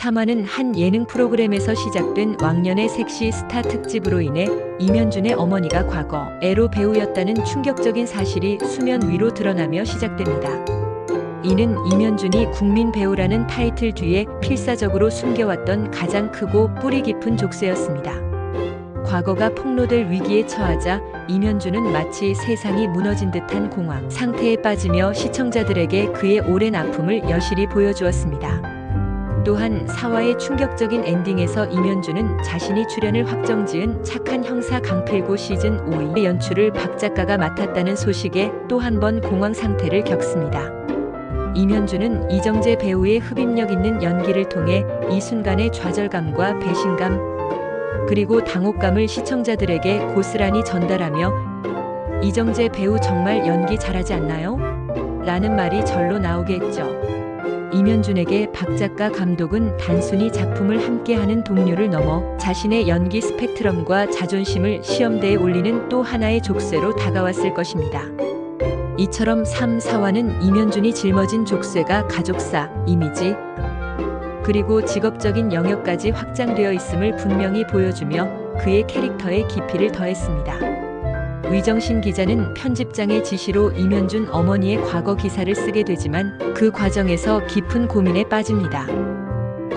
3화는 한 예능 프로그램에서 시작된 왕년의 섹시 스타 특집으로 인해 이면준의 어머니가 과거 에로 배우였다는 충격적인 사실이 수면 위로 드러나며 시작됩니다. 이는 이면준이 국민 배우라는 타이틀 뒤에 필사적으로 숨겨왔던 가장 크고 뿌리 깊은 족쇄였습니다. 과거가 폭로될 위기에 처하자 이면준은 마치 세상이 무너진 듯한 공황 상태에 빠지며 시청자들에게 그의 오랜 아픔을 여실히 보여주었습니다. 또한 4화의 충격적인 엔딩에서 이면준은 자신이 출연을 확정지은 착한 형사 강필구 시즌 5의 연출을 박 작가가 맡았다는 소식에 또 한 번 공황 상태를 겪습니다. 이면준은 이정재 배우의 흡입력 있는 연기를 통해 이 순간의 좌절감과 배신감 그리고 당혹감을 시청자들에게 고스란히 전달하며 이정재 배우 정말 연기 잘하지 않나요? 라는 말이 절로 나오게 했죠. 이면준에게 박 작가 감독은 단순히 작품을 함께하는 동료를 넘어 자신의 연기 스펙트럼과 자존심을 시험대에 올리는 또 하나의 족쇄로 다가왔을 것입니다. 이처럼 3, 4화는 이면준이 짊어진 족쇄가 가족사, 이미지, 그리고 직업적인 영역까지 확장되어 있음을 분명히 보여주며 그의 캐릭터에 깊이를 더했습니다. 위정신 기자는 편집장의 지시로 이면준 어머니의 과거 기사를 쓰게 되지만 그 과정에서 깊은 고민에 빠집니다.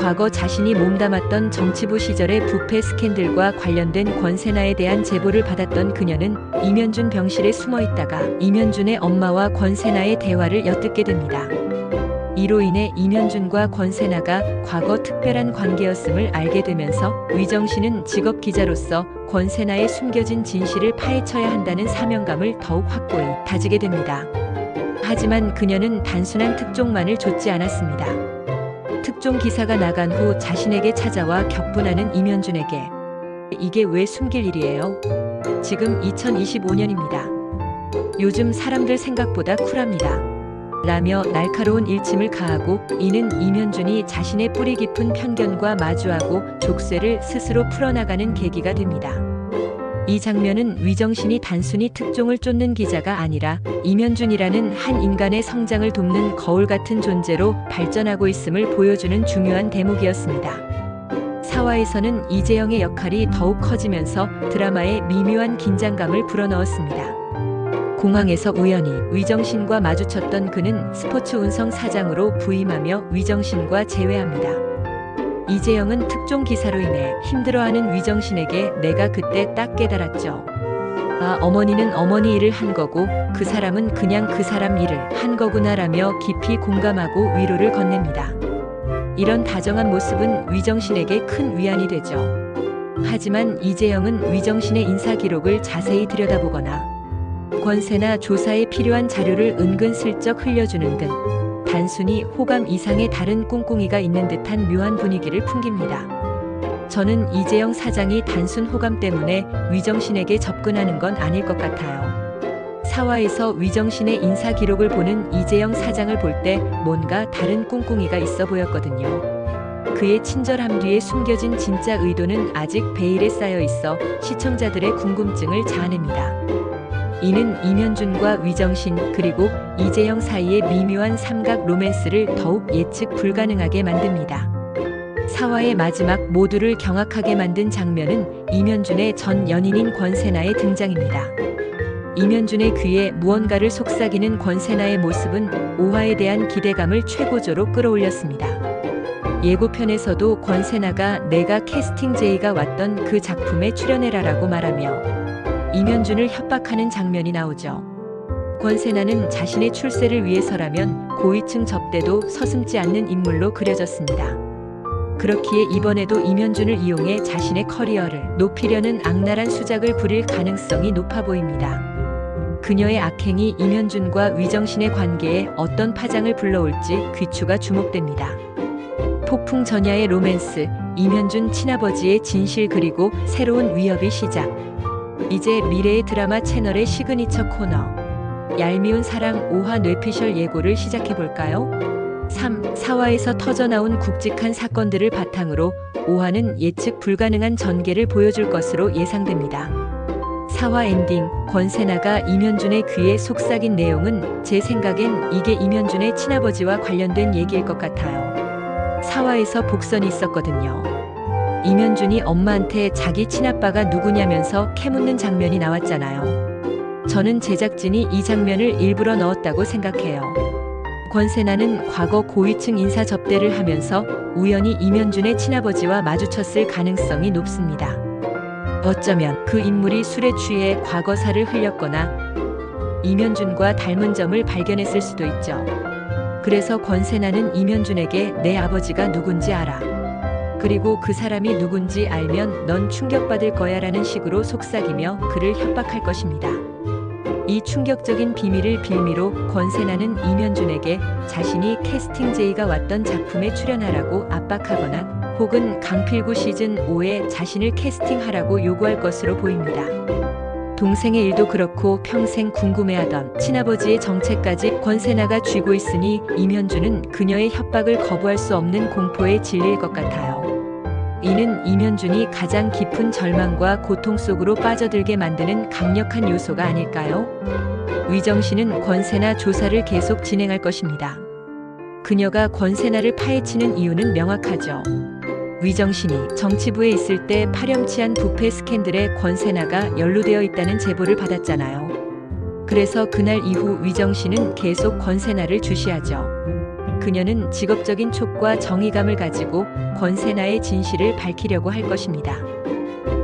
과거 자신이 몸담았던 정치부 시절의 부패 스캔들과 관련된 권세나에 대한 제보를 받았던 그녀는 이면준 병실에 숨어 있다가 이면준의 엄마와 권세나의 대화를 엿듣게 됩니다. 이로 인해 이면준과 권세나가 과거 특별한 관계였음을 알게 되면서 위정신은 직업 기자로서 권세나의 숨겨진 진실을 파헤쳐야 한다는 사명감을 더욱 확고히 다지게 됩니다. 하지만 그녀는 단순한 특종만을 좇지 않았습니다. 특종 기사가 나간 후 자신에게 찾아와 격분하는 이면준에게 이게 왜 숨길 일이에요? 지금 2025년입니다. 요즘 사람들 생각보다 쿨합니다. 라며 날카로운 일침을 가하고 이는 이면준이 자신의 뿌리 깊은 편견과 마주하고 족쇄를 스스로 풀어나가는 계기가 됩니다. 이 장면은 위정신이 단순히 특종을 쫓는 기자가 아니라 이면준이라는 한 인간의 성장을 돕는 거울 같은 존재로 발전하고 있음을 보여주는 중요한 대목이었습니다. 4화에서는 이재영의 역할이 더욱 커지면서 드라마에 미묘한 긴장감을 불어넣었습니다. 공항에서 우연히 위정신과 마주쳤던 그는 스포츠 운송 사장으로 부임하며 위정신과 재회합니다. 이재영은 특종 기사로 인해 힘들어하는 위정신에게 내가 그때 딱 깨달았죠. 아, 어머니는 어머니 일을 한 거고 그 사람은 그냥 그 사람 일을 한 거구나라며 깊이 공감하고 위로를 건넵니다. 이런 다정한 모습은 위정신에게 큰 위안이 되죠. 하지만 이재영은 위정신의 인사 기록을 자세히 들여다보거나 권세나 조사에 필요한 자료를 은근슬쩍 흘려주는 등 단순히 호감 이상의 다른 꿍꿍이가 있는 듯한 묘한 분위기를 풍깁니다. 저는 이재영 사장이 단순 호감 때문에 위정신에게 접근하는 건 아닐 것 같아요. 4화에서 위정신의 인사 기록을 보는 이재영 사장을 볼 때 뭔가 다른 꿍꿍이가 있어 보였거든요. 그의 친절함 뒤에 숨겨진 진짜 의도는 아직 베일에 쌓여 있어 시청자들의 궁금증을 자아냅니다. 이는 이면준과 위정신 그리고 이재영 사이의 미묘한 삼각 로맨스를 더욱 예측 불가능하게 만듭니다. 4화의 마지막 모두를 경악하게 만든 장면은 이면준의 전 연인인 권세나의 등장입니다. 이면준의 귀에 무언가를 속삭이는 권세나의 모습은 5화에 대한 기대감을 최고조로 끌어올렸습니다. 예고편에서도 권세나가 내가 캐스팅 제의가 왔던 그 작품에 출연해라라고 말하며 이면준을 협박하는 장면이 나오죠. 권세나는 자신의 출세를 위해서라면 고위층 접대도 서슴지 않는 인물로 그려졌습니다. 그렇기에 이번에도 이면준을 이용해 자신의 커리어를 높이려는 악랄한 수작을 부릴 가능성이 높아 보입니다. 그녀의 악행이 이면준과 위정신의 관계에 어떤 파장을 불러올지 귀추가 주목됩니다. 폭풍 전야의 로맨스, 이면준 친아버지의 진실 그리고 새로운 위협이 시작. 이제 미래의 드라마 채널의 시그니처 코너 얄미운 사랑 5화 뇌피셜 예고를 시작해볼까요? 3, 4화에서 터져나온 굵직한 사건들을 바탕으로 5화는 예측 불가능한 전개를 보여줄 것으로 예상됩니다. 4화 엔딩, 권세나가 이면준의 귀에 속삭인 내용은 제 생각엔 이게 이면준의 친아버지와 관련된 얘기일 것 같아요. 사화에서 복선이 있었거든요. 이면준이 엄마한테 자기 친아빠가 누구냐면서 캐묻는 장면이 나왔잖아요. 저는 제작진이 이 장면을 일부러 넣었다고 생각해요. 권세나는 과거 고위층 인사 접대를 하면서 우연히 이면준의 친아버지와 마주쳤을 가능성이 높습니다. 어쩌면 그 인물이 술에 취해 과거사를 흘렸거나 이면준과 닮은 점을 발견했을 수도 있죠. 그래서 권세나는 이면준에게 내 아버지가 누군지 알아. 그리고 그 사람이 누군지 알면 넌 충격받을 거야 라는 식으로 속삭이며 그를 협박할 것입니다. 이 충격적인 비밀을 빌미로 권세나는 이면준에게 자신이 캐스팅 제의가 왔던 작품에 출연하라고 압박하거나 혹은 강필구 시즌5에 자신을 캐스팅하라고 요구할 것으로 보입니다. 동생의 일도 그렇고 평생 궁금해하던 친아버지의 정체까지 권세나가 쥐고 있으니 이면준은 그녀의 협박을 거부할 수 없는 공포에 질릴 것 같아요. 이는 이면준이 가장 깊은 절망과 고통 속으로 빠져들게 만드는 강력한 요소가 아닐까요? 위정씨는 권세나 조사를 계속 진행할 것입니다. 그녀가 권세나를 파헤치는 이유는 명확하죠. 위정신이 정치부에 있을 때 파렴치한 부패 스캔들에 권세나가 연루되어 있다는 제보를 받았잖아요. 그래서 그날 이후 위정씨는 계속 권세나를 주시하죠. 그녀는 직업적인 촉과 정의감을 가지고 권세나의 진실을 밝히려고 할 것입니다.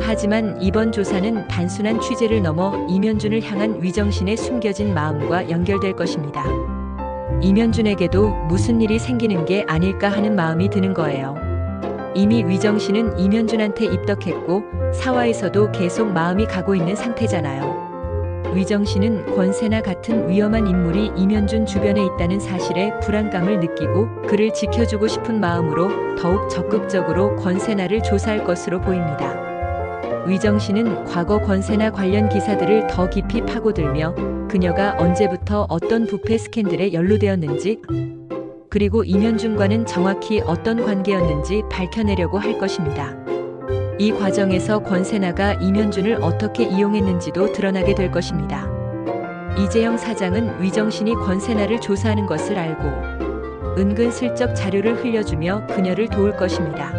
하지만 이번 조사는 단순한 취재를 넘어 이면준을 향한 위정신의 숨겨진 마음과 연결될 것입니다. 이면준에게도 무슨 일이 생기는 게 아닐까 하는 마음이 드는 거예요. 이미 위정신은 이면준한테 입덕했고 사화에서도 계속 마음이 가고 있는 상태잖아요. 위정신은 권세나 같은 위험한 인물이 이면준 주변에 있다는 사실에 불안감을 느끼고 그를 지켜주고 싶은 마음으로 더욱 적극적으로 권세나를 조사할 것으로 보입니다. 위정신은 과거 권세나 관련 기사들을 더 깊이 파고들며 그녀가 언제부터 어떤 부패 스캔들에 연루되었는지 그리고 이면준과는 정확히 어떤 관계였는지 밝혀내려고 할 것입니다. 이 과정에서 권세나가 이면준을 어떻게 이용했는지도 드러나게 될 것입니다. 이재영 사장은 위정신이 권세나를 조사하는 것을 알고 은근슬쩍 자료를 흘려주며 그녀를 도울 것입니다.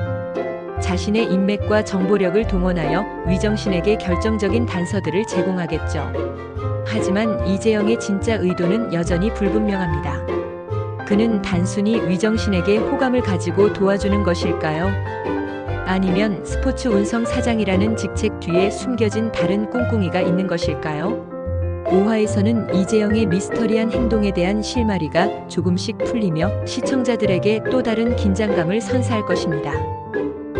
자신의 인맥과 정보력을 동원하여 위정신에게 결정적인 단서들을 제공하겠죠. 하지만 이재영의 진짜 의도는 여전히 불분명합니다. 그는 단순히 위정신에게 호감을 가지고 도와주는 것일까요? 아니면 스포츠 운송 사장이라는 직책 뒤에 숨겨진 다른 꿍꿍이가 있는 것일까요? 5화에서는 이재영의 미스터리한 행동에 대한 실마리가 조금씩 풀리며 시청자들에게 또 다른 긴장감을 선사할 것입니다.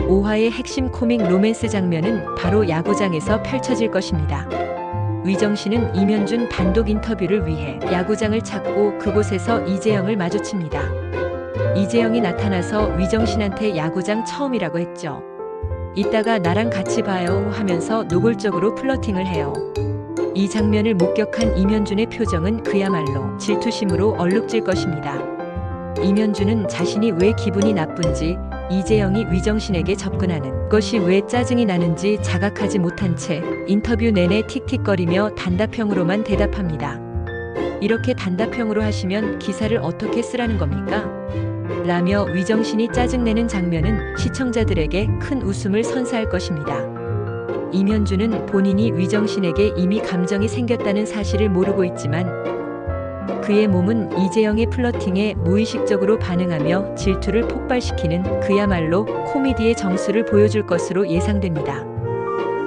5화의 핵심 코믹 로맨스 장면은 바로 야구장에서 펼쳐질 것입니다. 위정신은 이면준 단독 인터뷰를 위해 야구장을 찾고 그곳에서 이재영을 마주칩니다. 이재영이 나타나서 위정신한테 야구장 처음이라고 했죠. 이따가 나랑 같이 봐요 하면서 노골적으로 플러팅을 해요. 이 장면을 목격한 이면준의 표정은 그야말로 질투심으로 얼룩질 것입니다. 이면준은 자신이 왜 기분이 나쁜지 이재영이 위정신에게 접근하는 것이 왜 짜증이 나는지 자각하지 못한 채 인터뷰 내내 틱틱거리며 단답형으로만 대답합니다. 이렇게 단답형으로 하시면 기사를 어떻게 쓰라는 겁니까? 라며 위정신이 짜증내는 장면은 시청자들에게 큰 웃음을 선사할 것입니다. 이면준은 본인이 위정신에게 이미 감정이 생겼다는 사실을 모르고 있지만 그의 몸은 이재영의 플러팅에 무의식적으로 반응하며 질투를 폭발시키는 그야말로 코미디의 정수를 보여줄 것으로 예상됩니다.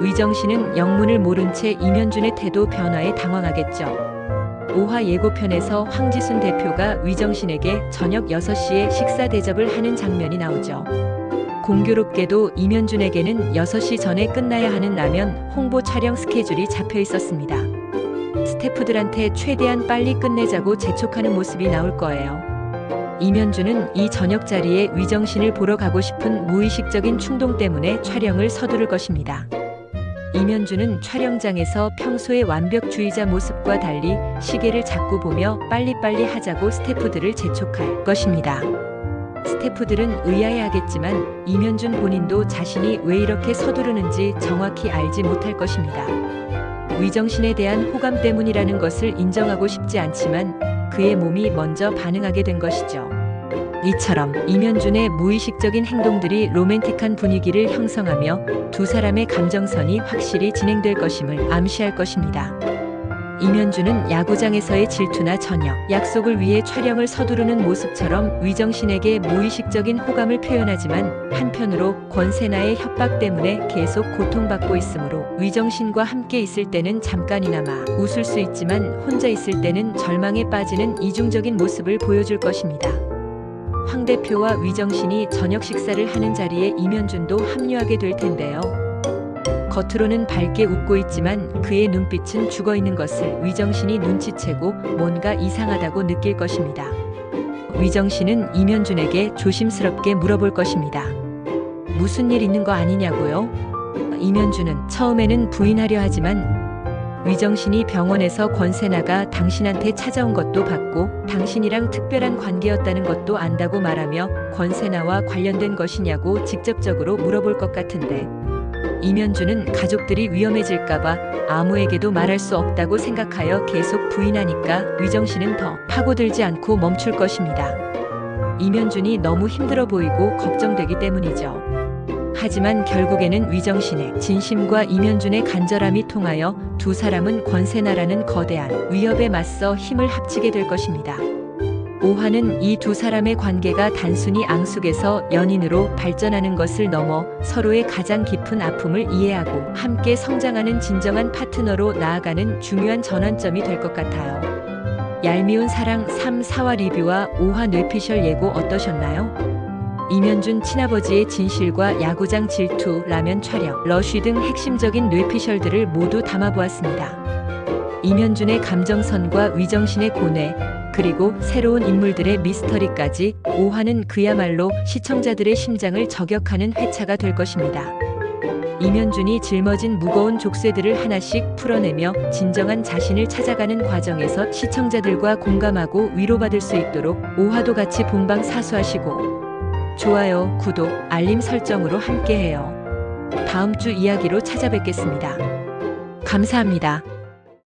위정신은 영문을 모른 채 이면준의 태도 변화에 당황하겠죠. 5화 예고편에서 황지순 대표가 위정신에게 저녁 6시에 식사 대접을 하는 장면이 나오죠. 공교롭게도 이면준에게는 6시 전에 끝나야 하는 라면 홍보 촬영 스케줄이 잡혀 있었습니다. 스태프들한테 최대한 빨리 끝내자고 재촉하는 모습이 나올 거예요. 이면준은 이 저녁 자리에 위정신을 보러 가고 싶은 무의식적인 충동 때문에 촬영을 서두를 것입니다. 이면준은 촬영장에서 평소의 완벽주의자 모습과 달리 시계를 자꾸 보며 빨리빨리 하자고 스태프들을 재촉할 것입니다. 스태프들은 의아해하겠지만 이면준 본인도 자신이 왜 이렇게 서두르는지 정확히 알지 못할 것입니다. 위정신에 대한 호감 때문이라는 것을 인정하고 싶지 않지만 그의 몸이 먼저 반응하게 된 것이죠. 이처럼 이면준의 무의식적인 행동들이 로맨틱한 분위기를 형성하며 두 사람의 감정선이 확실히 진행될 것임을 암시할 것입니다. 이면준은 야구장에서의 질투나 저녁, 약속을 위해 촬영을 서두르는 모습처럼 위정신에게 무의식적인 호감을 표현하지만 한편으로 권세나의 협박 때문에 계속 고통받고 있으므로 위정신과 함께 있을 때는 잠깐이나마 웃을 수 있지만 혼자 있을 때는 절망에 빠지는 이중적인 모습을 보여줄 것입니다. 황 대표와 위정신이 저녁 식사를 하는 자리에 이면준도 합류하게 될 텐데요. 겉으로는 밝게 웃고 있지만 그의 눈빛은 죽어있는 것을 위정신이 눈치채고 뭔가 이상하다고 느낄 것입니다. 위정신은 이면준에게 조심스럽게 물어볼 것입니다. 무슨 일 있는 거 아니냐고요? 이면준은 처음에는 부인하려 하지만 위정신이 병원에서 권세나가 당신한테 찾아온 것도 봤고 당신이랑 특별한 관계였다는 것도 안다고 말하며 권세나와 관련된 것이냐고 직접적으로 물어볼 것 같은데 이면준은 가족들이 위험해질까봐 아무에게도 말할 수 없다고 생각하여 계속 부인하니까 위정신은 더 파고들지 않고 멈출 것입니다. 이면준이 너무 힘들어 보이고 걱정되기 때문이죠. 하지만 결국에는 위정신의 진심과 이면준의 간절함이 통하여 두 사람은 권세나라는 거대한 위협에 맞서 힘을 합치게 될 것입니다. 오화는 이 두 사람의 관계가 단순히 앙숙에서 연인으로 발전하는 것을 넘어 서로의 가장 깊은 아픔을 이해하고 함께 성장하는 진정한 파트너로 나아가는 중요한 전환점이 될 것 같아요. 얄미운 사랑 3, 4화 리뷰와 5화 뇌피셜 예고 어떠셨나요? 이면준 친아버지의 진실과 야구장 질투, 라면 촬영, 러쉬 등 핵심적인 뇌피셜들을 모두 담아보았습니다. 이면준의 감정선과 위정신의 고뇌, 그리고 새로운 인물들의 미스터리까지 5화는 그야말로 시청자들의 심장을 저격하는 회차가 될 것입니다. 이면준이 짊어진 무거운 족쇄들을 하나씩 풀어내며 진정한 자신을 찾아가는 과정에서 시청자들과 공감하고 위로받을 수 있도록 5화도 같이 본방 사수하시고 좋아요, 구독, 알림 설정으로 함께해요. 다음 주 이야기로 찾아뵙겠습니다. 감사합니다.